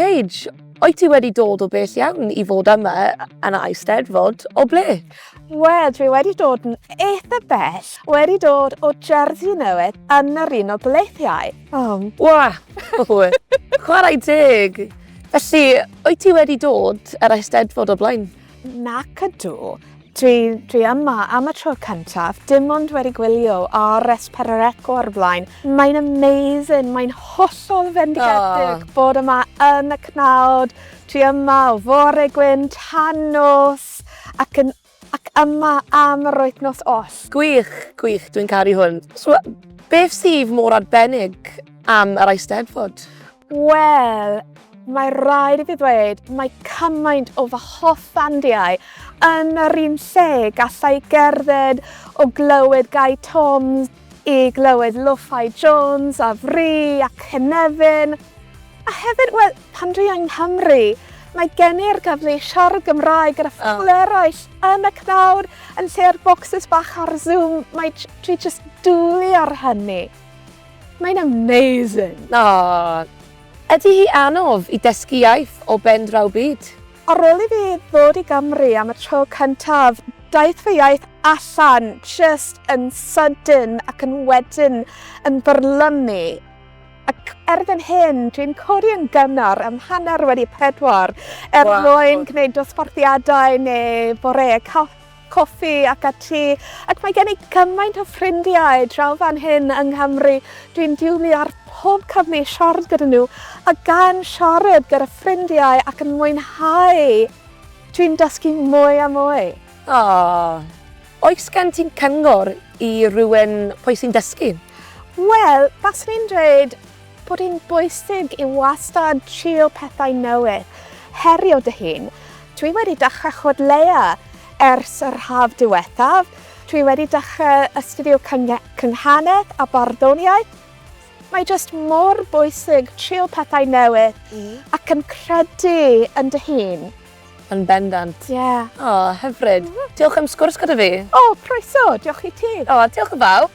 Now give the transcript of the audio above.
Paige, o'i ti wedi dod o bell iawn I fod yma yn Eisteddfod o ble? Wel, dwi wedi dod yn eitha bell. Wedi dod o Jersey Newydd yn yr un o Bleithiau. Wow, chwarae teg. Felly, o'i ti wedi dod yr Eisteddfod o blaen? Nac ydw. Dwi yma am y tro cyntaf, dim ond wedi gwylio ar S4C o'r blaen. Mae'n amazing, mae'n hollol fendigedig bod yma yn y cnawd. Dwi yma o fore gwyn, tan nos, ac yma am yr wythnos os. Gwych, dwi'n caru hwn. So, beth sydd mor arbennig am yr Eisteddfod? Wel, mae rhaid I fi ddweud, mae cymaint o fy hoff bandiau yn yr un lle gallai gerdded o glywed Guy Toms I glywed Lo-Fi Jones a Fri ac Hynefin. A hefyd, wel, pan dwi yng Nghymru, mae gen i'r gyfle I siarad Gymraeg gyda ffleraill yn y cnawd yn lle'r bocsys bach ar Zoom. Dwi just dwlu ar hynny. Mae'n amazing. Ydy hi anodd I dysgu iaith o ben draw byd? Ar ôl I fi ddod I Gymru am y tro cyntaf, daeth fy iaith allan just yn sydyn ac yn wedyn yn byrlymu. Ac erbyn hyn, dwi'n codi yn gynnar am hanner wedi 4 mwyn gwneud dosbarthiadau neu boreau coffi ac ati. Ac mae gen I gymaint o ffrindiau draw fan hyn yng Nghymru. Dwi'n diwlu ar pob cyfle I siarad gyda nhw a gan siarad gyda ffrindiau ac yn mwynhau. Dwi'n dysgu mwy a mwy. Oes gen ti'n cyngor I rywun pwy sy'n dysgu? Wel, baswn i'n dweud bod hi'n bwysig I wastad trio pethau newydd. Herio dy hun, dwi wedi dechrau chwedleia ers yr haf diwethaf. Dwi wedi dechrau astudio cynghanaeth a barddoniaeth. Mae just mor bwysig trio pethau newydd ac yn credu yn dy hun. Yn bendant. Ie. Hyfryd. Diolch am sgwrs gyda fi. Croeso, diolch I ti. Diolch yn fawr.